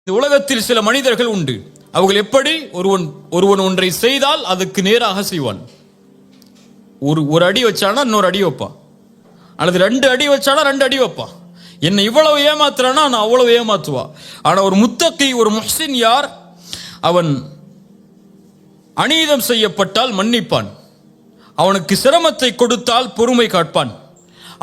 இந்த உலகத்தில் சில மனிதர்கள் உண்டு. அவர்கள் எப்படி ஒருவன் ஒன்றை செய்தால் அதுக்கு நேராக செய்வான். ஒரு அடி வச்சானா இன்னொரு அடி வைப்பான், அல்லது 2 அடி வச்சானா 2 அடி வைப்பான். என்னை இவ்வளவு ஏமாத்துறானா நான் அவ்வளவு ஏமாத்துவா. ஆனா ஒரு முத்தகி, ஒரு முஹ்சின் யார்? அவன் அநீதம் செய்யப்பட்டால் மன்னிப்பான், அவனுக்கு சிரமத்தை கொடுத்தால் பொறுமை காட்பான்,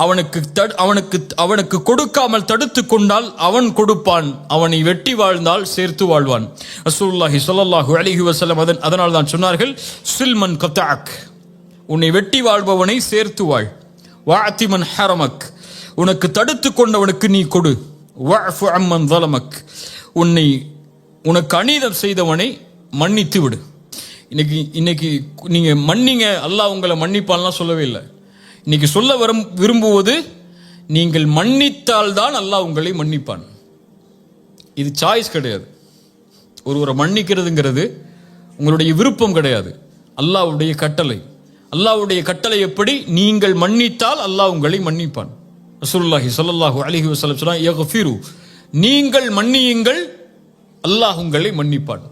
அவனுக்கு கொடுக்காமல் தடுத்து கொண்டால் அவன் கொடுப்பான், அவனை வெட்டி வாழ்ந்தால் சேர்த்து வாழ்வான். ரசூலுல்லாஹி ஸல்லல்லாஹு அலைஹி வஸல்லம் அதனால் தான் சொன்னார்கள், சில்மன் கதஅக், உன்னை வெட்டி வாழ்பவனை சேர்த்து வாழ். வஅதி மன் ஹரமக், உனக்கு தடுத்து கொண்டவனுக்கு நீ கொடு. வஅஃபு அம்மன் ஸலமக், உனக்கு அநீதம் செய்தவனை மன்னித்து விடு. இன்னைக்கு நீங்க மன்னிங்க, அல்லாஹ் உங்களை மன்னிப்பான்லாம் சொல்லவே இல்லை. இன்னைக்கு சொல்ல விரும்புவது, நீங்கள் மன்னித்தால் தான் அல்லாஹ் உங்களை மன்னிப்பான். இது சாய்ஸ் கிடையாது. ஒருவரை மன்னிக்கிறதுங்கிறது உங்களுடைய விருப்பம் கிடையாது, அல்லாஹ்வுடைய கட்டளை. அல்லாஹ்வுடைய கட்டளை எப்படி? நீங்கள் மன்னித்தால் அல்லாஹ் உங்களை மன்னிப்பான். ரசூலுல்லாஹி ஸல்லல்லாஹு அலைஹி வஸல்லம் சொன்னார், யக்ஃபிரு, நீங்கள் மன்னியுங்கள், அல்லாஹ் உங்களை மன்னிப்பான்.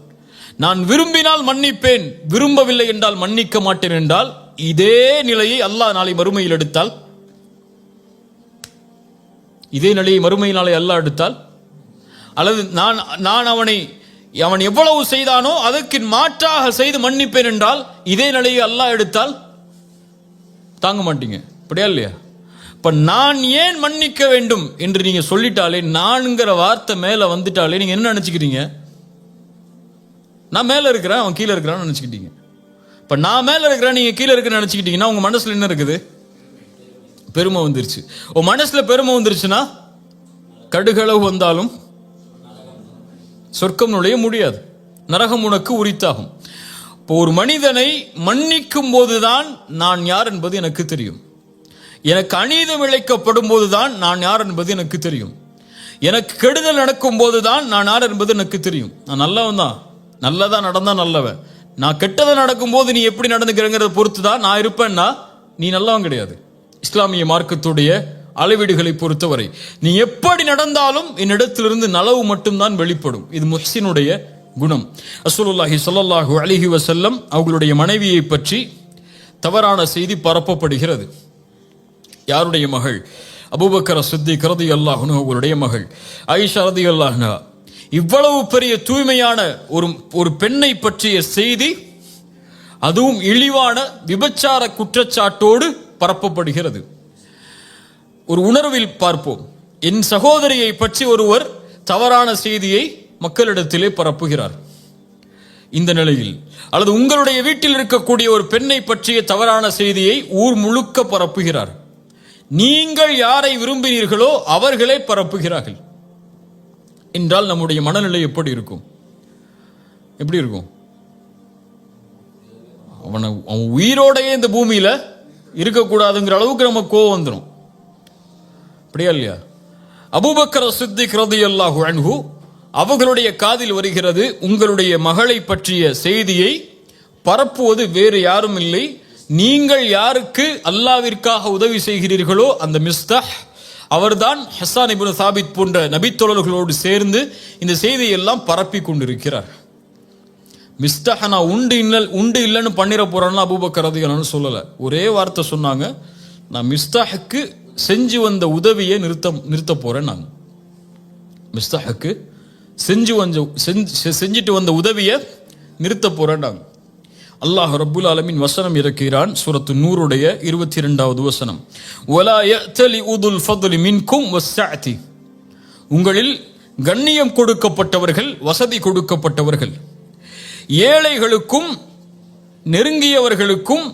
நான் விரும்பினால் மன்னிப்பேன், விரும்பவில்லை என்றால் மன்னிக்க மாட்டேன் என்றால், இதே நிலையை அல்லாஹ் நாளை மறுமையில் எடுத்தால், இதே நிலையை மறுமையில் நாளை அல்லாஹ் எடுத்தால், அல்லது நான் அவன் எவ்வளவு செய்தானோ அதற்கு மாற்றாக செய்து மன்னிப்பேன் என்றால், இதே நிலையை அல்லாஹ் எடுத்தால் தாங்க மாட்டீங்க. அப்படியா இல்லையா? இப்ப நான் ஏன் மன்னிக்க வேண்டும் என்று நீங்க சொல்லிட்டாலே, நான்கிற வார்த்தை மேல வந்துட்டாலே நீங்க என்ன நினைச்சுக்கிறீங்க? நான் மேல இருக்கிறேன், அவன் கீழே இருக்கிறான்னு நினைச்சுக்கிட்டீங்க. இப்ப நான் மேல இருக்கிறேன், நீங்க கீழே இருக்கிற நினைச்சுக்கிட்டீங்கன்னா உங்க மனசுல என்ன இருக்குது? பெருமை வந்துருச்சு. உன் மனசுல பெருமை வந்துருச்சுன்னா கடுகளவு வந்தாலும் சொர்க்கம் நுழைய முடியாது, நரகம் உனக்கு உரித்தாகும். இப்போ ஒரு மனிதனை மன்னிக்கும் போதுதான் நான் யார் என்பது எனக்கு தெரியும். எனக்கு அநீதம் இழைக்கப்படும் போதுதான் நான் யார் என்பது எனக்கு தெரியும். எனக்கு கெடுதல் நடக்கும் போதுதான் நான் யார் என்பது எனக்கு தெரியும். நான் நல்லவன் தான், நல்லதா நடந்தா நல்லவன். நான் கெட்டதை நடக்கும் போது நீ எப்படி நடந்துக்கிறங்கிறத பொறுத்து தான் நான் இருப்பேன்னா நீ நல்லவன் கிடையாது. இஸ்லாமிய மார்க்கத்துடைய அளவீடுகளை பொறுத்தவரை நீ எப்படி நடந்தாலும் என்னிடத்திலிருந்து நலவு மட்டும்தான் வெளிப்படும். இது முஹ்சினுடைய குணம். ரசூலுல்லாஹி ஸல்லல்லாஹு அலைஹி வஸல்லம் அவர்களுடைய மனைவியை பற்றி தவறான செய்தி பரப்பப்படுகிறது. யாருடைய மகள்? அபூபக்கர் சித்திக் ரலியல்லாஹு அன்ஹு அவர்களுடைய மகள் ஆயிஷா ரலியல்லாஹு அன்ஹா. இவ்வளவு பெரிய தூய்மையான ஒரு பெண்ணை பற்றிய செய்தி, அதுவும் இழிவான விபச்சார குற்றச்சாட்டோடு பரப்பப்படுகிறது. ஒரு உணர்வில் பார்ப்போம். என் சகோதரியை பற்றி ஒருவர் தவறான செய்தியை மக்களிடத்திலே பரப்புகிறார். இந்த நிலையில், அல்லது உங்களுடைய வீட்டில் இருக்கக்கூடிய ஒரு பெண்ணை பற்றிய தவறான செய்தியை ஊர் முழுக்க பரப்புகிறார். நீங்கள் யாரை விரும்பினீர்களோ அவர்களே பரப்புகிறார்கள் என்றால் நம்முடைய மனநிலை எப்படி இருக்கும்? எப்படி இருக்கும்? அவன் உயிரோடையே இந்த பூமியில இருக்கக்கூடாதுங்கிற அளவுக்கு நம்ம கோவம் வந்துடும். அப்படியா இல்லையா? அபூபக்கர் சித்திக் ரலியல்லாஹு அன்ஹு அவர்களுடைய காதில் வருகிறது, உங்களுடைய மகளை பற்றிய செய்தியை பரப்புவது வேறு யாரும் இல்லை, நீங்கள் யாருக்கு அல்லாஹ்விற்காக உதவி செய்கிறீர்களோ அந்த மிஸ்தாஹ் அவர்தான் ஹஸ்ஸான் இப்னு சாபித் போன்ற நபித்தோழர்களோடு சேர்ந்து இந்த செய்தியை எல்லாம் பரப்பி கொண்டிருக்கிறார். மிஸ்தாஹ் நான் உண்டு இல்லைன்னு பண்ணிட போறேன்னு அபூபக்கர் ரலியல்லாஹு சொல்லல. ஒரே வார்த்தை சொன்னாங்க, நான் மிஸ்தாஹுக்கு செஞ்சு வந்த உதவியை நிறுத்த போறேன். நான் மிஸ்தாஹுக்கு செஞ்சுட்டு வந்த உதவியை நிறுத்த போறேன். நாங்க அல்லாஹ் ரப்புல் ஆலமீன் வசனம் இறக்கிறான். சூரத்து நூருடைய 22வது வசனம், வலா யஅ்தலி உதுல் ஃபத்லி மின்கும் வஸ்ஸஅதி, உங்களில் கண்ணியம் கொடுக்கப்பட்டவர்கள், வசதி கொடுக்கப்பட்டவர்கள், ஏழைகளுக்கும் நெருங்கியவர்களுக்கும்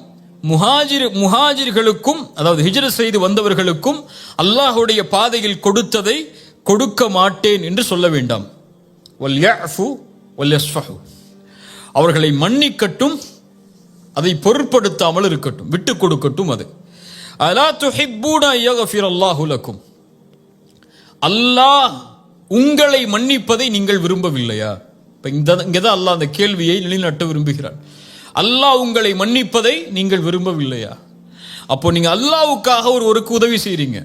முஹாஜிர்களுக்கும், அதாவது ஹிஜ்ரத் செய்து வந்தவர்களுக்கும் அல்லாஹ்வுடைய பாதையில் கொடுத்ததை கொடுக்க மாட்டேன் என்று சொல்ல வேண்டாம். வல் யஅஃபு வல் யஸ்ஃபஹு, அவர்களை மன்னிக்கட்டும், அதை பொருட்படுத்தாமல் இருக்கட்டும், விட்டு கொடுக்கட்டும். அது அலா துஹிப்பூன யக்ஃபிரல்லாஹு லக்கும், அல்லாஹ் உங்களை மன்னிப்பதை நீங்கள் விரும்பவில்லையா? இங்கதான் அல்லாஹ் அந்த கேள்வியை நிலைநாட்ட விரும்புகிறான். அல்லாஹ் உங்களை மன்னிப்பதை நீங்கள் விரும்பவில்லையா? அப்போ நீங்க அல்லாஹ்வுக்காக ஒருவருக்கு உதவி செய்றீங்க,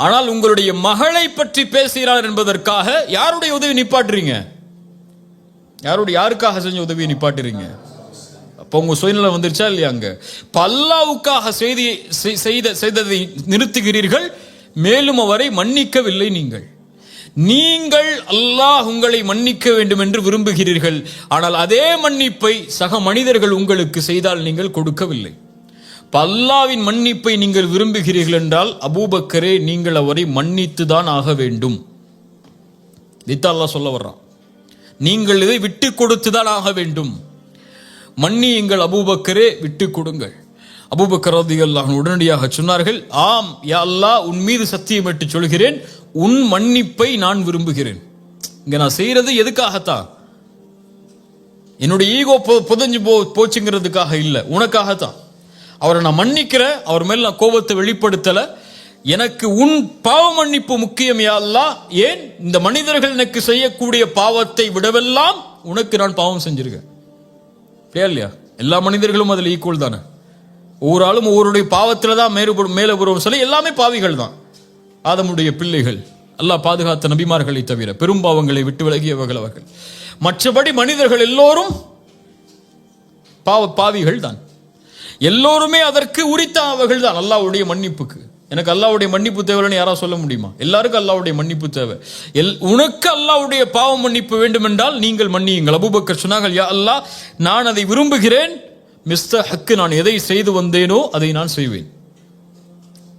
ஆனால் உங்களுடைய மகளை பற்றி பேசுகிறார் என்பதற்காக யாருடைய உதவி நிப்பாட்டுறீங்க? யாருக்காக செஞ்ச உதவியை நிப்பாட்டுறீங்க? அப்போ உங்க சுயநலம் வந்துருச்சா இல்லையாங்க? அல்லாஹ்வுக்காக செய்ததை நிறுத்துகிறீர்கள், மேலும் அவரை மன்னிக்கவில்லை. நீங்கள் அல்லாஹ் உங்களை மன்னிக்க வேண்டும் என்று விரும்புகிறீர்கள், ஆனால் அதே மன்னிப்பை சக மனிதர்கள் உங்களுக்கு செய்தால் நீங்கள் கொடுக்கவில்லை. அல்லாஹ்வின் மன்னிப்பை நீங்கள் விரும்புகிறீர்கள் என்றால் அபூபக்கரே நீங்கள் அவரை மன்னித்துதான் ஆக வேண்டும். இதைத்தான் அல்லாஹ் சொல்ல வர்றான். நீங்கள் இதை விட்டு கொடுத்துதான் ஆக வேண்டும். மன்னியுங்கள் அபூபக்கரே, விட்டு கொடுங்கள். அபூபக்கர் ரலியல்லாஹு அன்ஹு உடனடியாக சொன்னார்கள், ஆம் யா அல்லாஹ், உன் மீது சத்தியமிட்டு சொல்கிறேன், உன் மன்னிப்பை நான் விரும்புகிறேன். இங்க நான் செய்யறது எதுக்காகத்தான்? என்னுடைய ஈகோ புதஞ்சு போச்சுங்கிறதுக்காக இல்ல, உனக்காகத்தான். அவரை நான் மன்னிக்கிறேன், அவர் மேல நான் கோபத்தை வெளிப்படுத்தல. எனக்கு உன் பாவ மன்னிப்பு முக்கியம் யா அல்லாஹ். ஏன்? இந்த மனிதர்கள் எனக்கு செய்யக்கூடிய பாவத்தை விடவெல்லாம் உனக்கு நான் பாவம் செஞ்சிருக்கேன். இல்லையா? எல்லா மனிதர்களும் அதில் ஈக்குவல் தானே. ஒவ்வொரு ஆளும் ஒவ்வொருடைய பாவத்துல தான் மேலே வருவோம் சொல்லி எல்லாமே பாவிகள் தான். ஆதமுடைய பிள்ளைகள், அல்லாஹ் பாதுகாத்த நபிமார்களை தவிர பெரும் பாவங்களை விட்டு விலகியவர்கள் அவர்கள். மற்றபடி மனிதர்கள் எல்லோரும் பாவிகள் தான். எல்லோருமே அதற்கு உரித்தானவர்கள் தான் அல்லாஹ்வுடைய மன்னிப்புக்கு. எனக்கு அல்லாஹ்வுடைய மன்னிப்பு தேவைன்னு யாரா சொல்ல முடியுமா? எல்லாருக்கும் அல்லாஹ்வுடைய மன்னிப்பு தேவை. உனக்கு அல்லாஹ்வுடைய பாவ மன்னிப்பு வேண்டும் என்றால் நீங்கள் மன்னியுங்கள். அபூபக்கர் சொன்னார்கள், யா அல்லாஹ், நான் அதை விரும்புகிறேன். மிஸ்டர் ஹக்கு, நான் எதை செய்து வந்தேனோ அதை நான் செய்வேன்.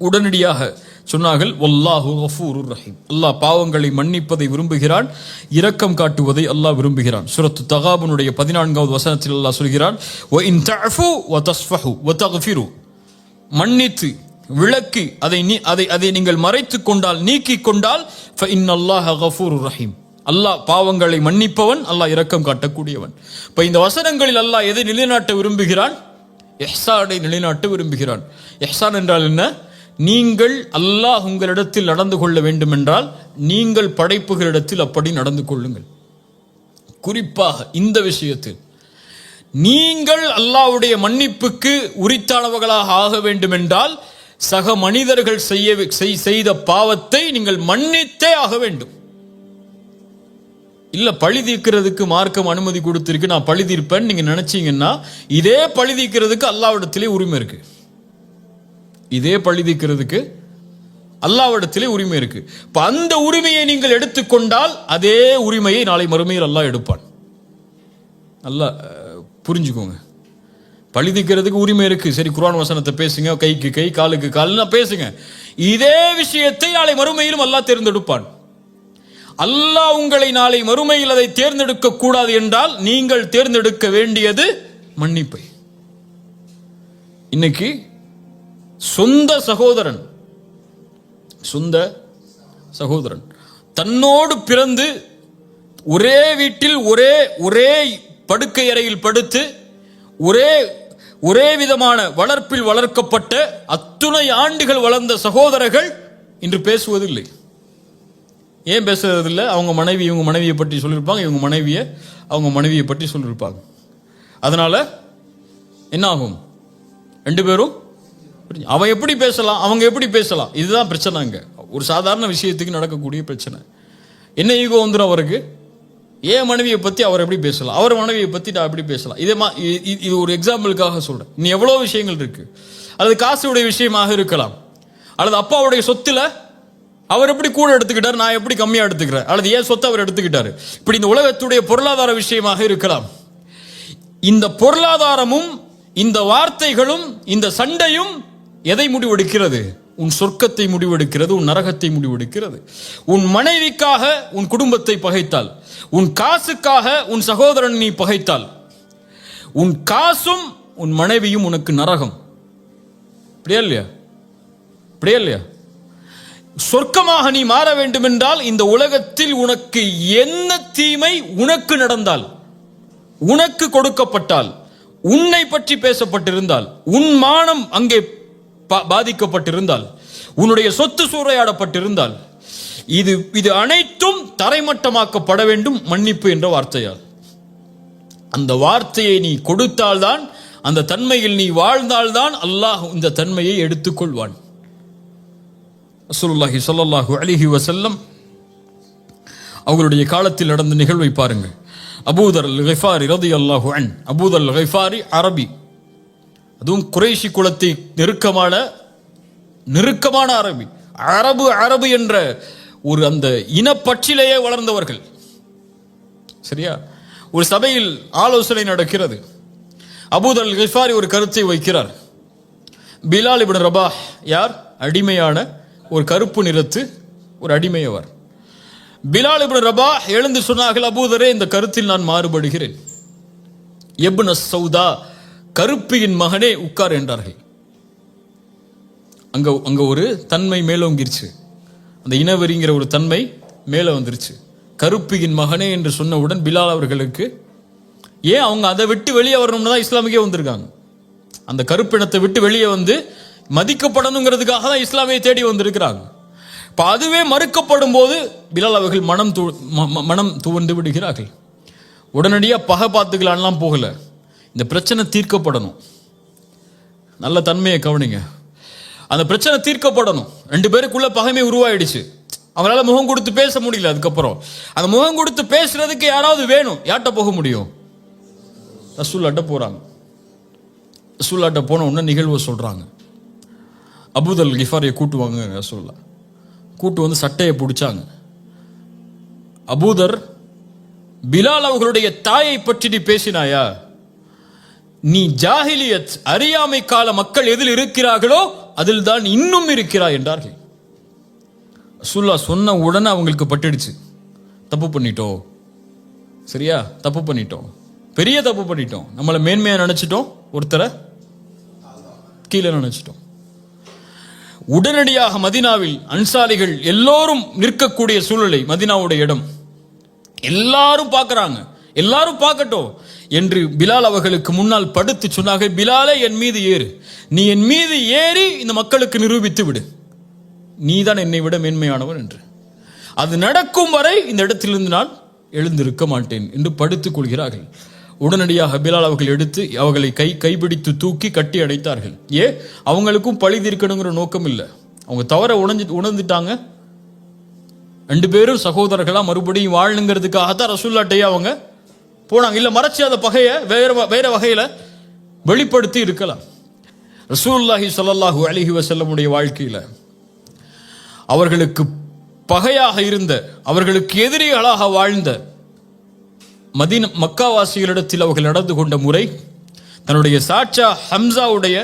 உடனடியாக சொன்னார்கள், வல்லாஹு கஃபூருர் ரஹீம். அல்லாஹ் பாவங்களை மன்னிப்பதை விரும்புகிறான், இரக்கம் காட்டுவதை அல்லாஹ் விரும்புகிறான். சூரத்து தகாபுனுடைய 14வது வசனத்தில் அல்லாஹ் சொல்கிறான், வ இன் தஅஃபு வ தஸ்ஃபஹு வ தக்ஃபிரு, மன்னித்து விளக்கி அதை நீங்கள் மறைத்துக் கொண்டால், நீக்கிக் கொண்டால், ஃப இன்னல்லாஹ கஃபூருர் ரஹீம், அல்லாஹ் பாவங்களை மன்னிப்பவன், அல்லாஹ் இரக்கம் காட்டக்கூடியவன். இப்ப இந்த வசனங்களில் அல்லாஹ் எதை நிலைநாட்ட விரும்புகிறான்? இஹ்சானை நிலைநாட்ட விரும்புகிறான். இஹ்சான் என்றால் என்ன? நீங்கள் அல்லாஹ் உங்களிடத்தில் நடந்து கொள்ள வேண்டும் என்றால் நீங்கள் படைப்புகளிடத்தில் அப்படி நடந்து கொள்ளுங்கள். குறிப்பாக இந்த விஷயத்தில் நீங்கள் அல்லாஹ்வுடைய மன்னிப்புக்கு உரித்தானவர்களாக ஆக வேண்டும் என்றால் சக மனிதர்கள் செய்த பாவத்தை நீங்கள் மன்னித்தே ஆக வேண்டும். இல்ல பழி தீர்க்கிறதுக்கு மார்க்கம் அனுமதி கொடுத்திருக்கு, நான் பழி தீர்ப்பேன் நீங்க நினைச்சீங்கன்னா, இதே பழி தீர்க்கிறதுக்கு அல்லாஹ்விடத்திலே உரிமை இருக்கு. இதே பழி தீர்க்கிறதுக்கு அல்லாஹ்விடத்திலே உரிமை இருக்கு. இப்ப அந்த உரிமையை நீங்கள் எடுத்துக்கொண்டால் அதே உரிமையை நாளை மறுமையில் அல்லாஹ் எடுப்பான். நல்லா புரிஞ்சுக்கோங்க. பழி தீர்க்கிறதுக்கு உரிமை இருக்கு, சரி குர்ஆன் வசனத்தை பேசுங்க, கைக்கு கை காலுக்கு கால்னா பேசுங்க. இதே விஷயத்தை நாளை மறுமையிலும் அல்லாஹ் தேர்ந்தெடுப்பான். அல்லாஹ் உங்களை நாளை மறுமையில் அதை தேர்ந்தெடுக்க கூடாது என்றால் நீங்கள் தேர்ந்தெடுக்க வேண்டியது மன்னிப்பை. இன்னைக்கு சொந்த சகோதரன் தன்னோடு பிறந்து ஒரே வீட்டில் ஒரே படுக்கை அறையில் படுத்து ஒரே விதமான வளர்ப்பில் வளர்க்கப்பட்ட அத்துணை ஆண்டுகள் வளர்ந்த சகோதரர்கள் இன்று பேசுவதில்லை. ஏன் பேசுறதில்லை? அவங்க மனைவி இவங்க மனைவியை பற்றி சொல்லியிருப்பாங்க, இவங்க அவங்க மனைவியை பற்றி சொல்லியிருப்பாங்க. அதனால என்ன ஆகும்? ரெண்டு பேரும் அவன் எப்படி பேசலாம், அவங்க எப்படி பேசலாம், இதுதான் பிரச்சனைங்க. ஒரு சாதாரண விஷயத்துக்கு நடக்கக்கூடிய பிரச்சனை. என்ன ஈகோ வந்துடும் அவருக்கு? ஏன் மனைவியை பற்றி அவர் எப்படி பேசலாம், அவர் மனைவியை பற்றி நான் எப்படி பேசலாம்? இது ஒரு எக்ஸாம்பிளுக்காக சொல்றேன். நீ எவ்வளோ விஷயங்கள் இருக்கு. அல்லது காசுடைய விஷயமாக இருக்கலாம், அல்லது அப்பாவுடைய சொத்துல அவர் எப்படி கூட எடுத்துக்கிட்டார், நான் எப்படி கம்மியா எடுத்துக்கிறேன், அல்லது ஏன் சொத்தை அவர் எடுத்துக்கிட்டாரு. இப்படி இந்த உலகத்துடைய பொருளாதார விஷயமாக இருக்கலாம். இந்த பொருளாதாரமும் இந்த வார்த்தைகளும் இந்த சண்டையும் எதை முடிவெடுக்கிறது? உன் சொர்க்கத்தை முடிவெடுக்கிறது, உன் நரகத்தை முடிவெடுக்கிறது. உன் மனைவிக்காக உன் குடும்பத்தை பகைத்தால், உன் காசுக்காக உன் சகோதரன் நீ பகைத்தால், உன் காசும் உன் மனைவியும் உனக்கு நரகம். இப்படியா இல்லையா? சொர்க்கமாக நீ மாற வேண்டும் என்றால் இந்த உலகத்தில் உனக்கு என்ன தீமை உனக்கு நடந்தால், உனக்கு கொடுக்கப்பட்டால், உன்னை பற்றி பேசப்பட்டிருந்தால், உன் மானம் அங்கே பாதிக்கப்பட்டிருந்தால், உன்னுடைய சொத்து சூறையாடப்பட்டிருந்தால், இது அனைத்தும் தரைமட்டமாக்கப்பட வேண்டும் மன்னிப்பு என்ற வார்த்தையால். அந்த வார்த்தையை நீ கொடுத்தால்தான், அந்த தன்மையில் நீ வாழ்ந்தால்தான் அல்லாஹ் இந்த தன்மையை எடுத்துக்கொள்வான். ரசூலுல்லாஹி ஸல்லல்லாஹு அலைஹி வஸல்லம் அவர்களுடைய காலத்தில் நடந்த நிகழ்வை பாருங்கள். அபூதர் அல் கிஃபாரி ரலியல்லாஹு அன். அபூதர் அல் கிஃபாரி அரபி, அதுவும் குறைஷி குலத்தை நெருக்கமான அரபி. அரபு என்ற ஒரு அந்த இனப்பற்றிலேயே வளர்ந்தவர்கள். சரியா? ஒரு சபையில் ஆலோசனை நடக்கிறது. அபூதர் அல் கிஃபாரி ஒரு கருத்தை வைக்கிறார். பிலால் இப்னு ரபாஹ் யார்? அடிமையான ஒரு கருப்பு நிறத்து ஒரு அடிமையவர். பிலால் இப்னு ரபாஹ் எழுந்து சொன்னார்கள், அபூதரே, இந்த கருத்தில் நான் மாறுபடுகிறேன். இப்னு சௌதா, கருப்பியின் மகனே, உட்கார் என்றார்கள். அங்க ஒரு தன்மை மேலோங்கிருச்சு. அந்த இனவெறிங்கிற ஒரு தன்மை மேல வந்துருச்சு. கருப்பியின் மகனே என்று சொன்னவுடன் பிலால் அவர்களுக்கு ஏன் அவங்க அதை விட்டு வெளியே வரணும்னு தான் இஸ்லாமுக்கே வந்திருக்காங்க. அந்த கருப்பினத்தை விட்டு வெளியே வந்து மதிக்கப்படணுங்கிறதுக்காக தான் இஸ்லாமியை தேடி வந்திருக்கிறாங்க. இப்போ அதுவே மறுக்கப்படும் போது பிலால் அவர்கள் மனம் துவண்டு விடுகிறார்கள். உடனடியாக பகை பார்த்துக்கலான்லாம் போகல. இந்த பிரச்சனை தீர்க்கப்படணும். நல்ல தன்மையை கவனிங்க. அந்த பிரச்சனை தீர்க்கப்படணும். 2 பேருக்குள்ள பகைமை உருவாயிடுச்சு. அவங்களால முகம் கொடுத்து பேச முடியல. அதுக்கப்புறம் அந்த முகம் கொடுத்து பேசுறதுக்கு யாராவது வேணும். யார்கிட்ட போக முடியும்? ரசூலுல்லாஹ்ட்ட போறாங்க. ரசூலுல்லாஹ்ட்ட போன உடனே நிகழ்வை சொல்றாங்க. அபூதர் அல் கிஃபாரியை கூட்டுவாங்க. ரசூலுல்லாஹ் கூட்டு வந்து சட்டையை பிடிச்சாங்க. அபூதர், பிலால் அவர்களுடைய தாயை பற்றி நீ பேசினாயா? நீ ஜாஹிலியத் அறியாமை கால மக்கள் எதில் இருக்கிறார்களோ அதில் தான் இன்னும் இருக்கிறாய் என்றார்கள். ரசூலுல்லாஹ் சொன்ன உடனே அவங்களுக்கு பட்டுடுச்சு. தப்பு பண்ணிட்டோம். சரியா? தப்பு பண்ணிட்டோம். பெரிய தப்பு பண்ணிட்டோம். நம்மளை மேன்மையா நினைச்சிட்டோம், ஒருத்தரை கீழே நினைச்சிட்டோம். உடனடியாக மதீனாவில் அன்சாரிகள் எல்லோரும் நிற்கக்கூடிய சூழ்நிலை. மதீனாவுடைய இடம் எல்லாரும் பார்க்கறாங்க. எல்லாரும் பார்க்கட்டும் என்று பிலால் அவர்களுக்கு முன்னால் படுத்து சொன்னார்கள், பிலாலே, என் மீது ஏறு. நீ என் மீது ஏறி இந்த மக்களுக்கு நிரூபித்து விடு, நீதான் என்னை விட மேன்மையானவன் என்று. அது நடக்கும் வரை இந்த இடத்திலிருந்து நான் எழுந்திருக்க மாட்டேன் என்று படுத்துக் கொள்கிறார்கள். உடனடியாக பிலால் அவர்கள் எடுத்து அவர்களை கைப்பிடித்து தூக்கி கட்டி அடைத்தார்கள். அவங்களுக்கும் பழி தீர்க்கணுங்கிற நோக்கம் இல்லை. அவங்க தவற உணர்ந்துட்டாங்க. 2 பேரும் சகோதரர்களா மறுபடியும் வாழணுங்கிறதுக்காகத்தான் ரசூலுல்லாஹ்ட்டே அவங்க போனாங்க. இல்ல மறைச்சு அந்த பகையை வேற வகையில வெளிப்படுத்தி இருக்கலாம். ரசூலுல்லாஹி ஸல்லல்லாஹு அலைஹி வஸல்லமுடைய வாழ்க்கையில அவர்களுக்கு பகையாக இருந்த, அவர்களுக்கு எதிரிகளாக வாழ்ந்த மக்காவாசிகளிடத்தில் அவர்கள் நடந்து கொண்ட முறை, தன்னுடைய சாட்சா ஹம்சாவுடைய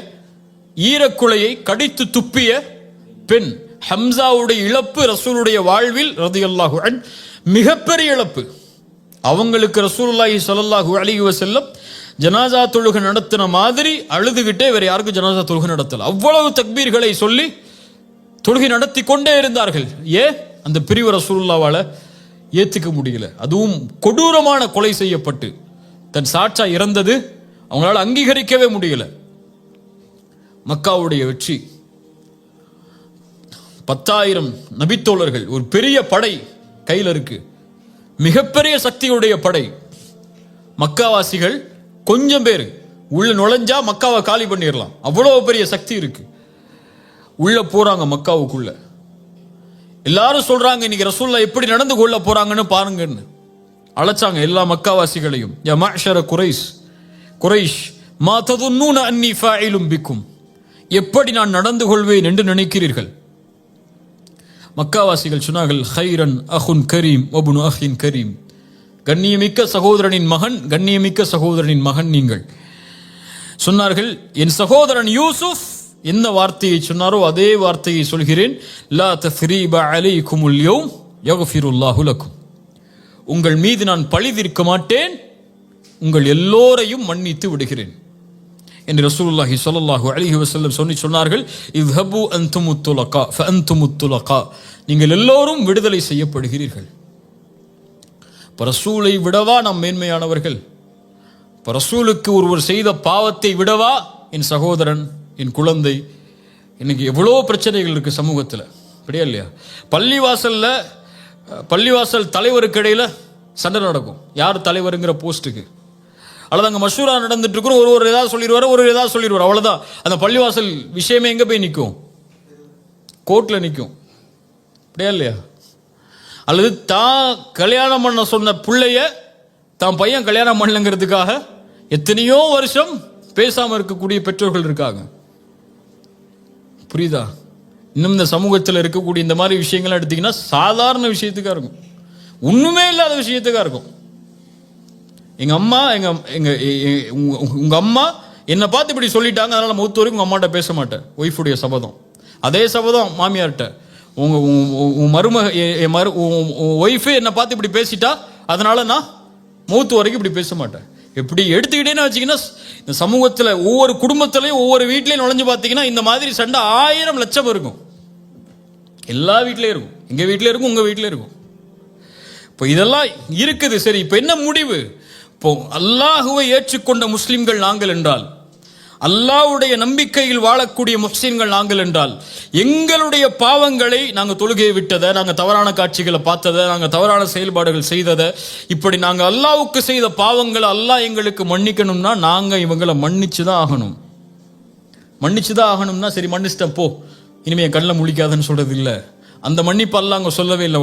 ஈரக்குலையை கடித்து துப்பிய பெண். ஹம்சாவுடைய இழப்பு ரசூலுடைய வாழ்வில் ரலியல்லாஹு அன்ஹு மிகப்பெரிய இழப்பு. அவங்களுக்கு ரசூலுல்லாஹி ஸல்லல்லாஹு அலைஹி வஸல்லம் ஜனாசா தொழுகை நடத்தின மாதிரி அழுதுகிட்டே வேற யாருக்கும் ஜனாசா தொழுகை நடத்தல. அவ்வளவு தக்பீர்களை சொல்லி தொழுகை நடத்தி கொண்டே இருந்தார்கள். அந்த பிரிவு ரசூலுல்லாஹ்வால ஏத்துக்க முடியல. அதுவும் கொடூரமான கொலை செய்யப்பட்டு தன் சாட்சா இறந்தது அவங்களால அங்கீகரிக்கவே முடியல. மக்காவுடைய வெற்றி, 10,000 நபித்தோழர்கள், ஒரு பெரிய படை கையில் இருக்கு, மிகப்பெரிய சக்தியுடைய படை. மக்காவாசிகள் கொஞ்சம் பேர் உள்ள நுழைஞ்சா மக்காவை காலி பண்ணிடலாம், அவ்வளவு பெரிய சக்தி இருக்கு. உள்ள போறாங்க மக்காவுக்குள்ள. எல்லாரும் சொல்றாங்க, இன்னைக்கு ரசூலுல்லாஹ் எப்படி நடந்து கொள்ள போறாங்கன்னு பாருங்கன்னு அழைச்சாங்க எல்லா மக்காவாசிகளையும். யா மஅஷர குரைஷ் மா ததுன்னூன அன்னி ஃபாயிலும் பிக்கும், எப்படி நான் நடந்து கொள்வேன் என்று நினைக்கிறீர்கள்? மக்காவாசிகள் சொன்னார்கள், ஹைரன் அஹுன் கரீம் வபுனு அஹின் கரீம், கண்ணியமிக்க சகோதரனின் மகன், கண்ணியமிக்க சகோதரனின் மகன் நீங்கள். சொன்னார்கள், என் சகோதரன் யூசுப் என்ன வார்த்தையை சொன்னாரோ அதே வார்த்தையை சொல்கிறேன். லா தஸ்ரீப அலைக்குமுல் யௌம் யக்ஃபிருல்லாஹு லக்கும், உங்கள் மீது நான் பழி தீர்க்க மாட்டேன், உங்கள் எல்லோரையும் மன்னித்து விடுகிறேன் என்று ரசூலுல்லாஹி ஸல்லல்லாஹு அலைஹி வஸல்லம் சொன்னார்கள். இத்ஹபு அன்துமுத் துலகா ஃபஅன்துமுத் துலகா, நீங்கள் எல்லோரும் விடுதலை செய்யப்படுகிறீர்கள். ரசூலை விடவா நாம் மேன்மையானவர்கள்? ரசூலுக்கு ஒருவர் செய்த பாவத்தை விடவா என் சகோதரன், என் குழந்தை? இன்னைக்கு எவ்வளோ பிரச்சனைகள் இருக்கு சமூகத்தில், அப்படியா இல்லையா? பள்ளிவாசல் தலைவருக்கு இடையில சண்டை நடக்கும், யார் தலைவருங்கிற போஸ்ட்டுக்கு. அல்லது அங்கே மஷூரா நடந்துட்டு இருக்கிறோம், ஒரு ஏதாவது சொல்லிடுவார், ஒரு ஏதாவது சொல்லிடுவார், அவ்வளோதான். அந்த பள்ளிவாசல் விஷயமே எங்கே போய் நிற்கும்? கோர்ட்டில் நிற்கும். அப்படியா இல்லையா? அல்லது தான் கல்யாணம் பண்ண சொன்ன பிள்ளைய தான் பையன் கல்யாணம் பண்ணலங்கிறதுக்காக எத்தனையோ வருஷம் பேசாமல் இருக்கக்கூடிய பெற்றோர்கள் இருக்காங்க. புரியுதா? இன்னும் இந்த சமூகத்தில் இருக்கக்கூடிய இந்த மாதிரி விஷயங்கள்லாம் எடுத்தீங்கன்னா சாதாரண விஷயத்துக்காக இருக்கும், ஒண்ணுமே இல்லாத விஷயத்துக்காக இருக்கும். எங்க அம்மா உங்க அம்மா என்னை பார்த்து இப்படி சொல்லிட்டாங்க, அதனால மௌத்து வரைக்கும் உங்க அம்மாட்ட பேச மாட்டேன். ஒய்ஃபுடைய சபதம். அதே சபதம் மாமியார்கிட்ட, ஒய்ஃபு என்னை பார்த்து இப்படி பேசிட்டா அதனால நான் மௌத்து வரைக்கும் இப்படி பேச மாட்டேன். எப்படி எடுத்துக்கிட்டேன்னு வச்சிங்கன்னா, இந்த சமூகத்தில் ஒவ்வொரு குடும்பத்திலையும் ஒவ்வொரு வீட்லையும் நுழைஞ்சு பார்த்தீங்கன்னா இந்த மாதிரி சண்டை 1000 லட்சம் இருக்கும். எல்லா வீட்லையும் இருக்கும், எங்க வீட்டிலே இருக்கும், உங்க வீட்டிலே இருக்கும். இப்போ இதெல்லாம் இருக்குது. சரி, இப்போ என்ன முடிவு? இப்போ அல்லாஹுவை ஏற்றுக்கொண்ட முஸ்லிம்கள் நாங்கள் என்றால், அல்லாஹ்வுடைய நம்பிக்கையில் வாழக்கூடிய முஸ்லிம்கள் நாங்கள் என்றால், எங்களுடைய பாவங்களை நாங்கள் தொழுகையை விட்டதை, நாங்கள் தவறான காட்சிகளை பார்த்ததை, நாங்கள் தவறான செயல்பாடுகள் செய்ததை, இப்படி நாங்கள் அல்லாஹ்வுக்கு செய்த பாவங்களை அல்லாஹ் எங்களுக்கு மன்னிக்கணும்னா நாங்கள் இவங்களை மன்னிச்சு தான் ஆகணும். மன்னிச்சு தான் ஆகணும்னா சரி மன்னிச்சிட்டேன் போ, இனிமே என் கண்ணில் முழிக்காதுன்னு சொல்றது இல்லை. அந்த மன்னிப்பு அல்லாஹ் அங்க சொல்லவே இல்லை.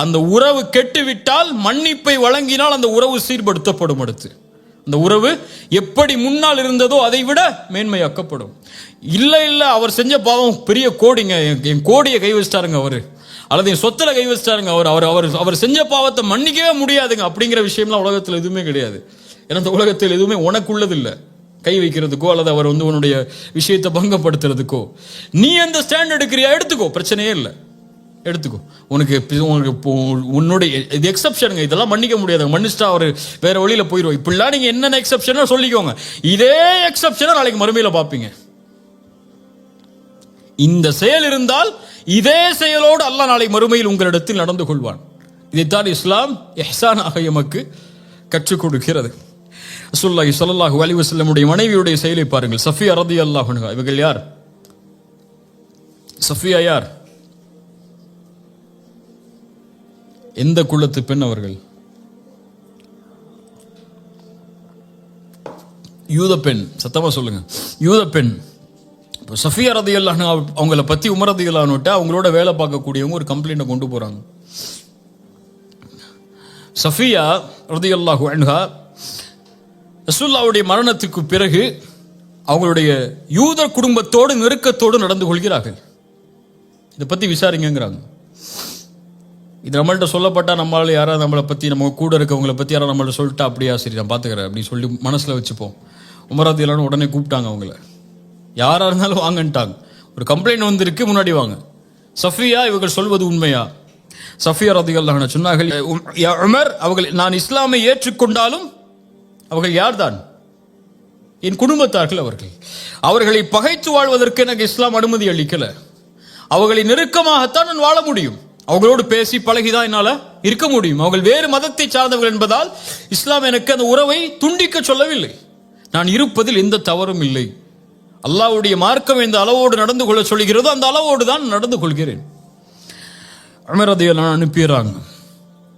அந்த உறவு கெட்டுவிட்டால் மன்னிப்பை வழங்கினால் அந்த உறவு சீர்படுத்தப்படும். அடுத்து அந்த உறவு எப்படி முன்னால் இருந்ததோ அதை விட மேன்மையாக்கப்படும். இல்லை இல்லை அவர் செஞ்ச பாவம் பெரிய கோடிங்க, என் கோடியை கை வச்சிட்டாருங்க அவரு, அல்லது என் சொத்துல கை வச்சிட்டாருங்க அவர் செஞ்ச பாவத்தை மன்னிக்கவே முடியாதுங்க அப்படிங்கிற விஷயம்லாம் உலகத்தில் எதுவுமே கிடையாது. ஏன்னா இந்த உலகத்தில் எதுவுமே உனக்குள்ளது இல்லை கை வைக்கிறதுக்கோ அல்லது அவர் உன்னுடைய விஷயத்தை பங்கப்படுத்துறதுக்கோ. நீ அந்த ஸ்டாண்ட் எடுக்கிறியா, எடுத்துக்கோ, பிரச்சனையே இல்லை, எடுத்துக்கோ. உனக்கு உன்னுடைய இது எக்ஸப்ஷனுங்க, இதெல்லாம் மன்னிக்க முடியாது, மன்னிச்சிட்டா அவர் வேற வழியில போயிடுவோம். இப்படிலாம் நீங்க என்னென்ன எக்ஸப்ஷன் சொல்லிக்கோங்க, இதே எக்ஸப்ஷனை நாளைக்கு மறுமையில பார்ப்பீங்க. இந்த செயல் இருந்தால் இதே செயலோடு அல்லாஹ் நாளை மறுமையில் உங்களிடத்தில் நடந்து கொள்வான். இதைத்தான் இஸ்லாம் இஹ்சானாக எமக்கு கற்றுக் கொடுக்கிறது. ரசூலுல்லாஹி ஸல்லல்லாஹு அலைஹி வஸல்லமுடைய மனைவியுடைய செயலை பாருங்கள். சஃபியா ரலியல்லாஹு அன்ஹா, இவர்கள் யார்? சஃபியா யார்? எந்த குலத்து பெண் அவர்கள்? யூத பெண். சத்தமா சொல்லுங்க, யூத பெண். சஃபியா ரலியல்லாஹு அன்ஹா அவங்கள பத்தி உமர் ரலியல்லாஹு அன்ஹு அவங்களோட வேலை பார்க்கக்கூடியவங்க ஒரு கம்ப்ளைண்ட்டை கொண்டு போறாங்க. சஃபியா ரலியல்லாஹு அன்ஹா ரசூலுல்லாஹ்வுடைய மரணத்துக்கு பிறகு அவங்களுடைய யூத குடும்பத்தோடு நெருக்கத்தோடு நடந்து கொள்கிறார்கள். இதை பத்தி விசாரிங்கிறாங்க. இது நம்மள்ட்ட சொல்லப்பட்டா நம்மளால யாராவது நம்மளை பத்தி, நம்ம கூட இருக்கவங்களை பத்தி யாராவது நம்மள்ட்ட சொல்லிட்டா அப்படியா சரி நான் பாத்துக்கிறேன் அப்படின்னு சொல்லி மனசுல வச்சுப்போம். உமர் ரலியல்லாஹு உடனே கூப்பிட்டாங்க அவங்கள, யாரா இருந்தாலும் வாங்கன்ட்டாங்க. ஒரு கம்ப்ளைண்ட் வந்திருக்கு, முன்னாடி வாங்க. சஃபியா இவர்கள் சொல்வது உண்மையா? சஃபியா ரலியல்லாஹு அன்ஹா சொன்னார்கள், யா உமர், அவர்கள் நான் இஸ்லாமை ஏற்றுக்கொண்டாலும் அவர்கள் யார்தான்? என் குடும்பத்தார்கள். அவர்களை பகைத்து வாழ்வதற்கு எனக்கு இஸ்லாம் அனுமதி அளிக்கல. அவர்களை நெருக்கமாகத்தான் நான் வாழ முடியும், அவங்களோடு பேசி பழகிதான் என்னால இருக்க முடியும். அவர்கள் வேறு மதத்தை சார்ந்தவர்கள் என்பதால் இஸ்லாம் எனக்கு அந்த உறவை துண்டிக்க சொல்லவில்லை. நான் இருப்பதில் எந்த தவறும் இல்லை. அல்லாஹ்வுடைய மார்க்கம் எந்த அளவோடு நடந்து கொள்ள சொல்கிறதோ அந்த அளவோடு தான் நடந்து கொள்கிறேன். உமர் ரலியல்லாஹு அனுப்பிடுறாங்க.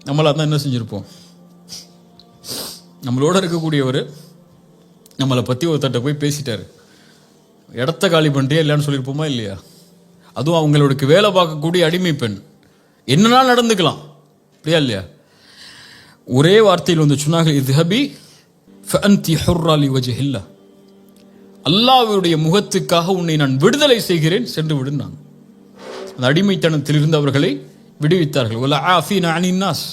நம்மளா தான் என்ன செஞ்சிருப்போம்? நம்மளோட இருக்கக்கூடியவர் நம்மளை பற்றி ஒருத்தட்ட போய் பேசிட்டாரு, இடத்த காலி பண்ணிட்டே இல்லைன்னு சொல்லியிருப்போமா இல்லையா? அதுவும் அவங்களுக்கு வேலை பார்க்கக்கூடிய அடிமை பெண், என்னன்னாலும் நடந்துக்கலாம், அப்படியா இல்லையா? ஒரே வார்த்தையில் வந்து சொன்னாங்க, இத்ஹபி ஃபஅன்தி ஹுர்ரா லிவஜ்ஹில்லாஹ், அல்லாஹ்வுடைய முகத்துக்காக உன்னை நான் விடுதலை செய்கிறேன், சென்று விடுனாங்க. அந்த அடிமைத்தனத்திலிருந்து அவர்களை விடுவித்தார்கள். வலா ஆஃபீனா அனின் நாஸ்,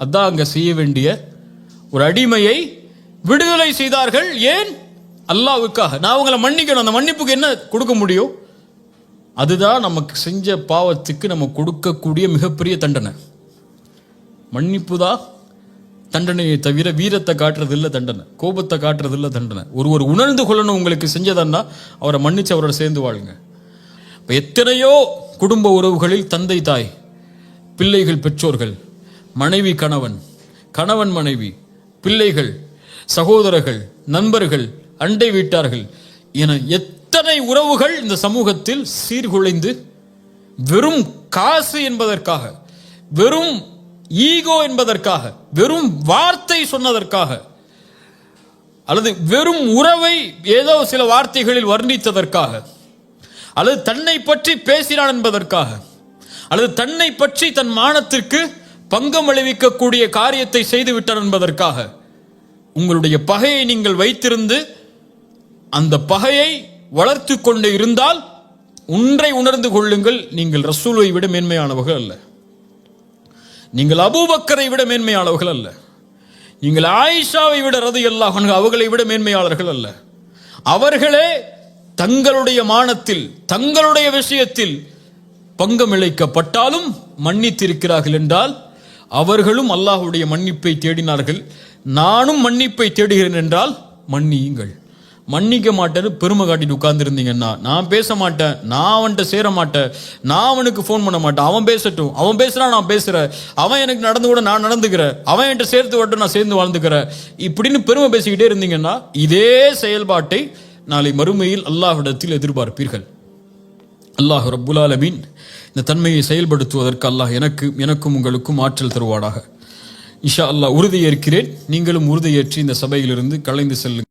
அதான் அங்க செய்ய வேண்டிய ஒரு அடிமையை விடுதலை செய்தார்கள். ஏன்? அல்லாஹ்வுக்காக. நான் அவங்களை மன்னிக்கணும். அந்த மன்னிப்புக்கு என்ன கொடுக்க முடியும்? அதுதான் நமக்கு செஞ்ச பாவத்துக்கு நம்ம கொடுக்கக்கூடிய மிகப்பெரிய தண்டனை. மன்னிப்பு தான் தண்டனையை தவிர வீரத்தை காட்டுறது இல்லை தண்டனை, கோபத்தை காட்டுறது இல்லை தண்டனை. ஒருவர் உணர்ந்து கொள்ளணும் உங்களுக்கு செஞ்சதன்னா அவரை மன்னிச்சு அவரோட சேர்ந்து வாழுங்க. இப்போ எத்தனையோ குடும்ப உறவுகளில் தந்தை தாய், பிள்ளைகள் பெற்றோர்கள், மனைவி கணவன், கணவன் மனைவி, பிள்ளைகள், சகோதரர்கள், நண்பர்கள், அண்டை வீட்டார்கள் என எத்தனை உறவுகள் இந்த சமூகத்தில் சீர்குலைந்து வெறும் காசு என்பதற்காக, வெறும் ஈகோ என்பதற்காக, வெறும் வார்த்தை சொன்னதற்காக, அல்லது வெறும் உறவை ஏதோ சில வார்த்தைகளில் வர்ணித்ததற்காக, அல்லது தன்னை பற்றி பேசினான் என்பதற்காக அல்லது தன்னை பற்றி தன் மானத்திற்கு பங்கம் விளைவிக்கக்கூடிய காரியத்தை செய்து விட்டார் என்பதற்காக உங்களுடைய பகையை நீங்கள் வைத்திருந்து அந்த பகையை வளர்த்து கொண்டு இருந்தால் ஒன்றை உணர்ந்து கொள்ளுங்கள், நீங்கள் ரசூலை விட மேன்மையானவர்கள் அல்ல, நீங்கள் அபூபக்கரை விட மேன்மையானவர்கள் அல்ல, நீங்கள் ஆயிஷாவை விட ரலியல்லாஹு அன்ஹா அவர்களை விட மேன்மையாளர்கள் அல்ல. அவர்களே தங்களுடைய மானத்தில் தங்களுடைய விஷயத்தில் பங்கம் இழைக்கப்பட்டாலும் மன்னித்திருக்கிறார்கள் என்றால் அவர்களும் அல்லாஹ்வுடைய மன்னிப்பை தேடினார்கள். நானும் மன்னிப்பை தேடுகிறேன் என்றால் மன்னியுங்கள். மன்னிக்க மாட்டேன்னு பெருமை காட்டிட்டு உட்கார்ந்துருந்தீங்கன்னா, நான் பேச மாட்டேன், நான் அவன்கிட்ட சேர மாட்டேன், நான் அவனுக்கு ஃபோன் பண்ண மாட்டேன், அவன் பேசட்டும், அவன் பேசுறான் நான் பேசுறேன், அவன் எனக்கு நடந்து கூட நான் நடந்துக்கிறேன், அவன் என்கிட்ட சேர்த்து வரட்டும் நான் சேர்ந்து வாழ்ந்துக்கிறேன், இப்படின்னு பெருமை பேசிக்கிட்டே இருந்தீங்கன்னா இதே செயல்பாட்டை நாளை மறுமையில் அல்லாஹ்விடத்தில் எதிர்பார்ப்பீர்கள். அல்லாஹ் ரப்புல் ஆலமீன் இந்த தன்மையை செயல்படுத்துவதற்கு அல்லாஹ் எனக்கும் உங்களுக்கும் ஆற்றல் தருவானாக. இன்ஷா அல்லாஹ் உறுதியேற்கிறேன். நீங்களும் உறுதியேற்றி இந்த சபையிலிருந்து கலைந்து செல்லுங்கள்.